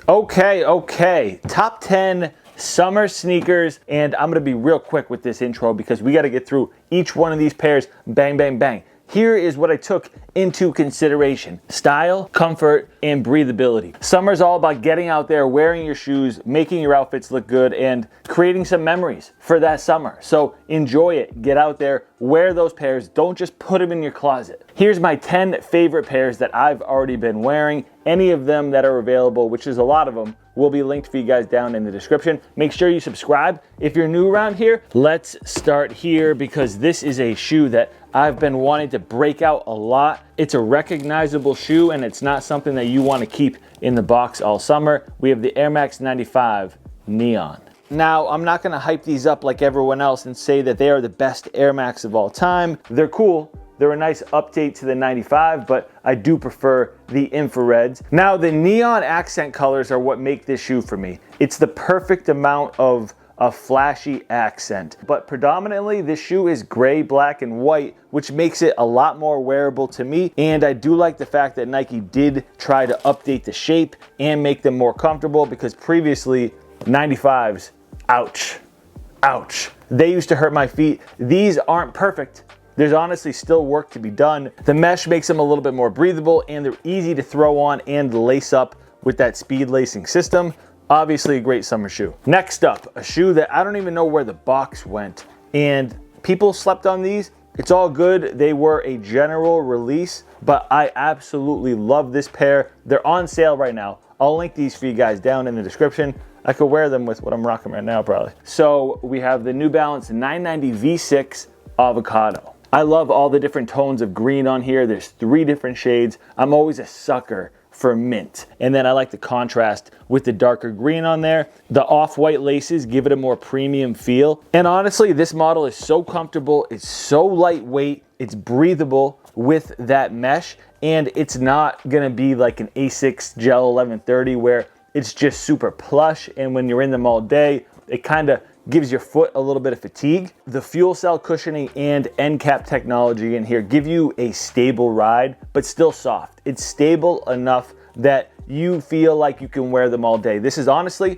Okay. Top 10 summer sneakers, and I'm gonna be real quick with this intro because we gotta get through each one of these pairs, bang, bang, bang. Here is what I took into consideration: style, comfort, and breathability. Summer's all about getting out there, wearing your shoes, making your outfits look good, and creating some memories for that summer. So enjoy it, get out there, wear those pairs, don't just put them in your closet. Here's my 10 favorite pairs that I've already been wearing. Any of them that are available, which is a lot of them, will be linked for you guys down in the description. Make sure you subscribe if you're new around here. Let's start here because this is a shoe that I've been wanting to break out a lot. It's a recognizable shoe and it's not something that you want to keep in the box all summer. We have the Air Max 95 Neon. Now, I'm not gonna hype these up like everyone else and say that they are the best Air Max of all time. They're cool. They're a nice update to the 95, but I do prefer the infrareds. Now, the neon accent colors are what make this shoe for me. It's the perfect amount of a flashy accent, but predominantly this shoe is gray, black, and white, which makes it a lot more wearable to me. And I do like the fact that Nike did try to update the shape and make them more comfortable, because previously 95s, ouch, they used to hurt my feet. These aren't perfect. There's honestly still work to be done. The mesh makes them a little bit more breathable, and they're easy to throw on and lace up with that speed lacing system. Obviously a great summer shoe. Next up, a shoe that I don't even know where the box went, and people slept on these. It's all good. They were a general release, but I absolutely love this pair. They're on sale right now. I'll link these for you guys down in the description. I could wear them with what I'm rocking right now probably. So we have the New Balance 990 V6 Avocado. I love all the different tones of green on here. There's 3 different shades. I'm always a sucker for mint. And then I like the contrast with the darker green on there. The off-white laces give it a more premium feel. And honestly, this model is so comfortable. It's so lightweight. It's breathable with that mesh. And it's not gonna be like an Asics Gel 1130 where it's just super plush. And when you're in them all day, it kind of gives your foot a little bit of fatigue. The fuel cell cushioning and end cap technology in here give you a stable ride, but still soft. It's stable enough that you feel like you can wear them all day. This is honestly,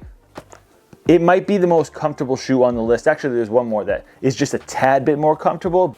it might be the most comfortable shoe on the list. Actually, there's one more that is just a tad bit more comfortable.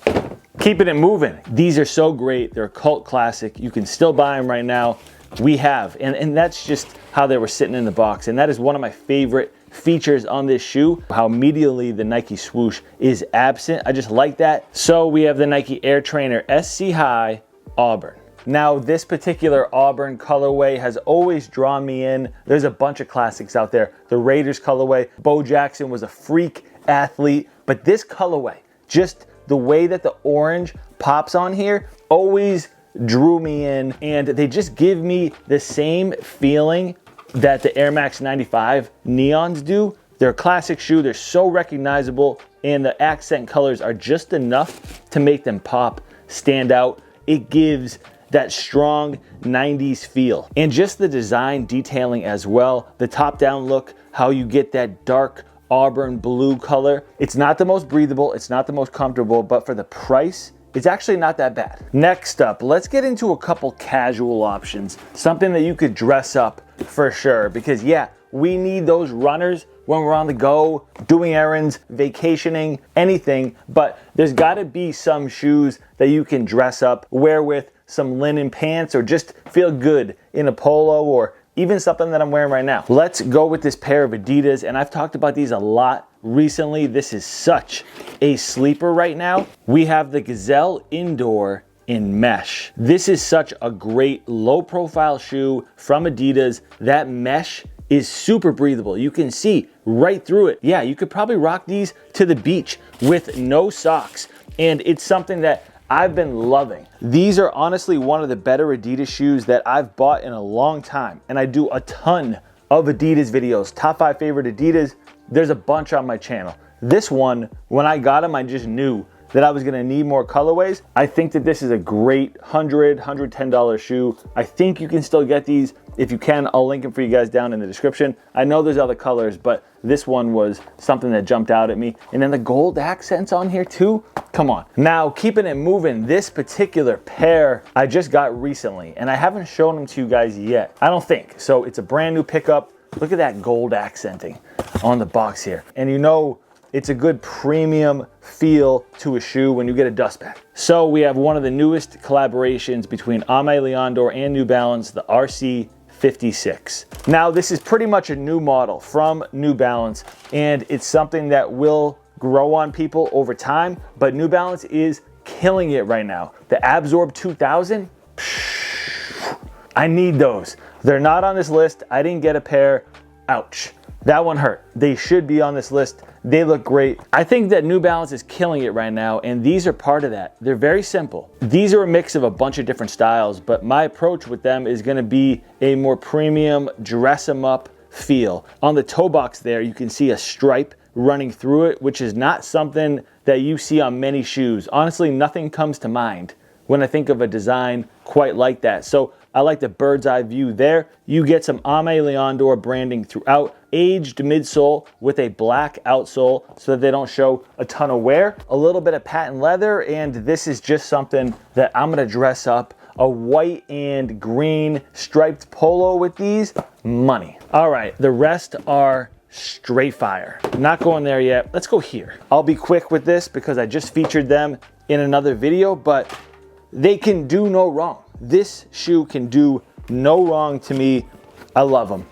Keeping it moving. These are so great. They're a cult classic. You can still buy them right now. We have, and that's just how they were sitting in the box. And that is one of my favorite features on this shoe, how medially the Nike swoosh is absent. I just like that. So we have the Nike Air Trainer SC High Auburn. Now, this particular Auburn colorway has always drawn me in. There's a bunch of classics out there. The Raiders colorway, Bo Jackson was a freak athlete, but this colorway, just the way that the orange pops on here, always drew me in, and they just give me the same feeling that the Air Max 95 Neons do. They're a classic shoe. They're so recognizable, and the accent colors are just enough to make them pop, stand out. It gives that strong 90s feel. And just the design detailing as well. The top-down look, how you get that dark Auburn blue color. It's not the most breathable, it's not the most comfortable, but for the price, it's actually not that bad. Next up, let's get into a couple casual options. Something that you could dress up for sure, because yeah, we need those runners when we're on the go, doing errands, vacationing, anything, but there's gotta be some shoes that you can dress up, wear with some linen pants, or just feel good in a polo, or even something that I'm wearing right now. Let's go with this pair of Adidas, and I've talked about these a lot recently. This is such a sleeper right now. We have the Gazelle Indoor in mesh. This is such a great low profile shoe from Adidas. That mesh is super breathable. You can see right through it. Yeah, you could probably rock these to the beach with no socks. And it's something that I've been loving. These are honestly one of the better Adidas shoes that I've bought in a long time. And I do a ton of Adidas videos. Top 5 favorite Adidas. There's a bunch on my channel. This one, when I got them, I just knew that I was gonna need more colorways. I think that this is a great $110 shoe. I think you can still get these. If you can, I'll link them for you guys down in the description. I know there's other colors, but this one was something that jumped out at me. And then the gold accents on here too, come on. Now, keeping it moving, this particular pair I just got recently, and I haven't shown them to you guys yet, I don't think. So it's a brand new pickup Look at that gold accenting on the box here. And you know, it's a good premium feel to a shoe when you get a dust bag. So we have one of the newest collaborations between Aime, dore, and New Balance, the RC56. Now this is pretty much a new model from New Balance, and it's something that will grow on people over time, but New Balance is killing it right now. The Absorb 2000, I need those. They're not on this list. I didn't get a pair. Ouch. That one hurt. They should be on this list. They look great. I think that New Balance is killing it right now, and these are part of that. They're very simple. These are a mix of a bunch of different styles, but my approach with them is gonna be a more premium, dress them up feel. On the toe box there, you can see a stripe running through it, which is not something that you see on many shoes. Honestly, nothing comes to mind when I think of a design quite like that. So I like the bird's eye view there. You get some Aime dore branding throughout, aged midsole with a black outsole so that they don't show a ton of wear. A little bit of patent leather, and this is just something that I'm gonna dress up. A white and green striped polo with these, money. All right, the rest are straight fire. Not going there yet. Let's go here. I'll be quick with this because I just featured them in another video, but they can do no wrong. This shoe can do no wrong to me. I love them.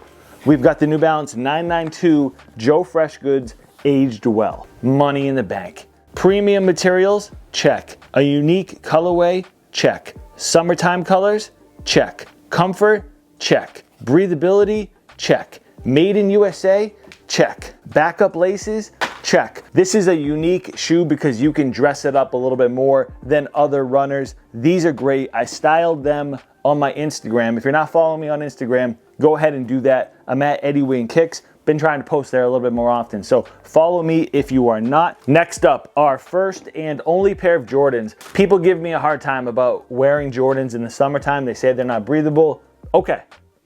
We've got the New Balance 992 Joe Fresh Goods aged well. Money in the bank. Premium materials, check. A unique colorway, check. Summertime colors, check. Comfort, check. Breathability, check. Made in USA, check. Backup laces, check. This is a unique shoe because you can dress it up a little bit more than other runners. These are great. I styled them on my Instagram. If you're not following me on Instagram, go ahead and do that. I'm at Eddie Wing Kicks. Been trying to post there a little bit more often, so follow me if you are not. Next up, our first and only pair of Jordans. People give me a hard time about wearing Jordans in the summertime. They say they're not breathable. Okay,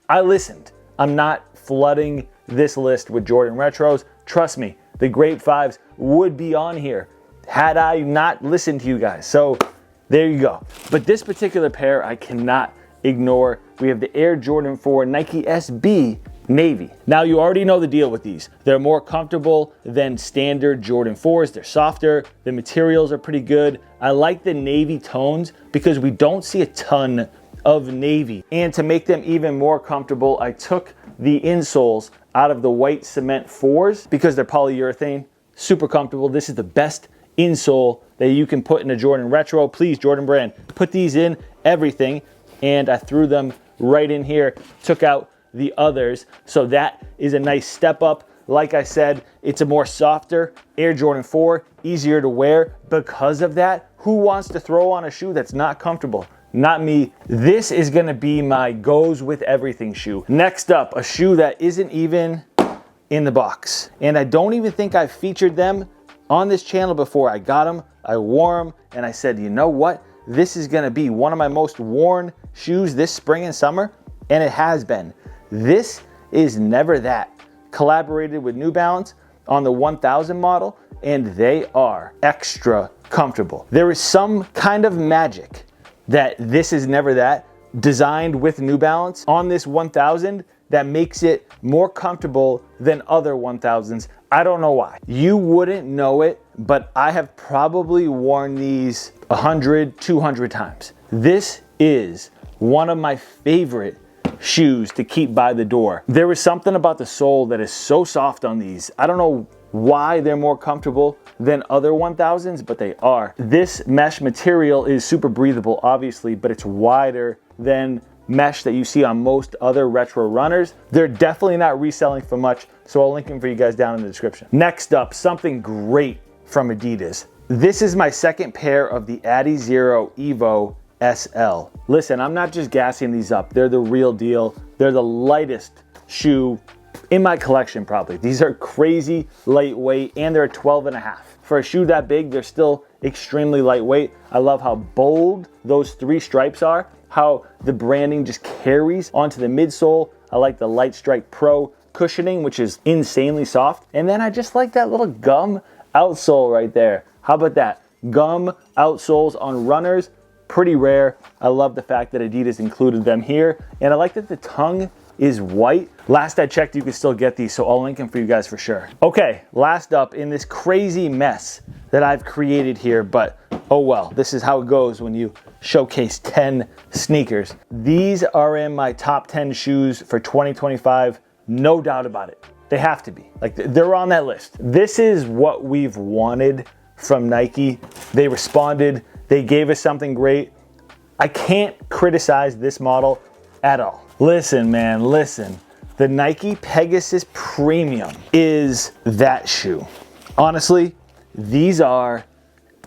I listened. I'm not flooding this list with Jordan retros. Trust me, the Great Fives would be on here had I not listened to you guys. So there you go. But this particular pair I cannot ignore. We have the Air Jordan 4 Nike SB Navy. Now you already know the deal with these. They're more comfortable than standard Jordan 4s. They're softer. The materials are pretty good. I like the navy tones because we don't see a ton of navy. And to make them even more comfortable, I took the insoles out of the white cement 4s because they're polyurethane. Super comfortable. This is the best insole that you can put in a Jordan retro. Please, Jordan brand, put these in everything. And I threw them right in here, took out the others. So that is a nice step up. Like I said, it's a more softer Air Jordan 4, easier to wear. Because of that, who wants to throw on a shoe that's not comfortable? Not me. This is gonna be my goes with everything shoe. Next up, a shoe that isn't even in the box. And I don't even think I've featured them on this channel before. I got them, I wore them, and I said, you know what? This is gonna be one of my most worn shoes this spring and summer, and it has been. This is Never That, collaborated with New Balance on the 1000 model, and they are extra comfortable. There is some kind of magic that this is Never That, designed with New Balance on this 1000, that makes it more comfortable than other 1000s. I don't know why. You wouldn't know it, but I have probably worn these 100, 200 times. This is one of my favorite shoes to keep by the door. There is something about the sole that is so soft on these. I don't know why they're more comfortable than other 1000s, but they are. This mesh material is super breathable, obviously, but it's wider than mesh that you see on most other retro runners. They're definitely not reselling for much, so I'll link them for you guys down in the description. Next up, something great from Adidas. This is my second pair of the Adizero Evo SL. Listen, I'm not just gassing these up. They're the real deal. They're the lightest shoe in my collection probably. These are crazy lightweight, and they're a 12.5. For a shoe that big, they're still extremely lightweight. I love how bold those 3 stripes are, how the branding just carries onto the midsole. I like the Light Strike Pro cushioning, which is insanely soft. And then I just like that little gum outsole right there. How about that? Gum outsoles on runners, pretty rare. I love the fact that Adidas included them here. And I like that the tongue is white. Last I checked, you can still get these, so I'll link them for you guys for sure. Okay, last up in this crazy mess that I've created here, but oh well, this is how it goes when you showcase 10 sneakers. These are in my top 10 shoes for 2025, no doubt about it. They have to be, like they're on that list. This is what we've wanted from Nike. They responded, they gave us something great. I can't criticize this model at all. Listen, man, listen. The Nike Pegasus Premium is that shoe. Honestly, these are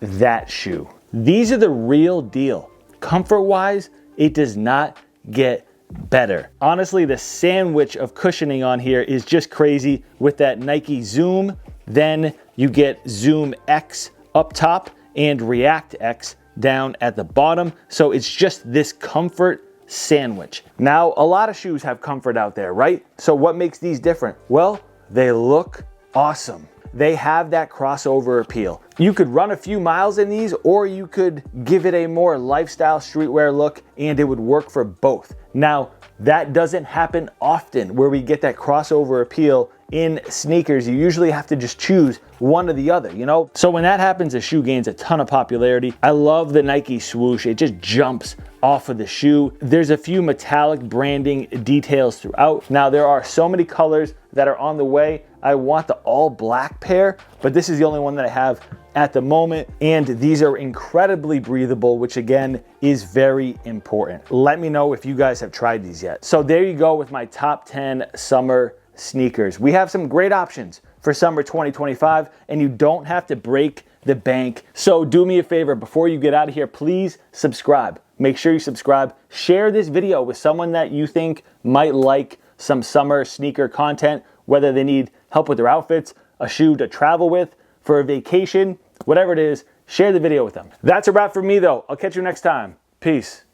that shoe. These are the real deal. Comfort-wise, it does not get better. Honestly, the sandwich of cushioning on here is just crazy with that Nike Zoom. Then you get Zoom X up top and React X down at the bottom. So it's just this comfort sandwich. Now, a lot of shoes have comfort out there, right? So what makes these different? Well, they look awesome. They have that crossover appeal. You could run a few miles in these, or you could give it a more lifestyle streetwear look, and it would work for both. Now, that doesn't happen often where we get that crossover appeal in sneakers. You usually have to just choose one or the other, you know? So when that happens, a shoe gains a ton of popularity. I love the Nike swoosh. It just jumps off of the shoe. There's a few metallic branding details throughout. Now, there are so many colors that are on the way. I want the all black pair, but this is the only one that I have at the moment. And these are incredibly breathable, which again is very important. Let me know if you guys have tried these yet. So there you go with my top 10 summer sneakers. We have some great options for summer 2025, and you don't have to break the bank. So do me a favor, before you get out of here, please subscribe. Make sure you subscribe. Share this video with someone that you think might like some summer sneaker content, whether they need help with their outfits, a shoe to travel with, for a vacation, whatever it is, share the video with them. That's a wrap for me though. I'll catch you next time. Peace.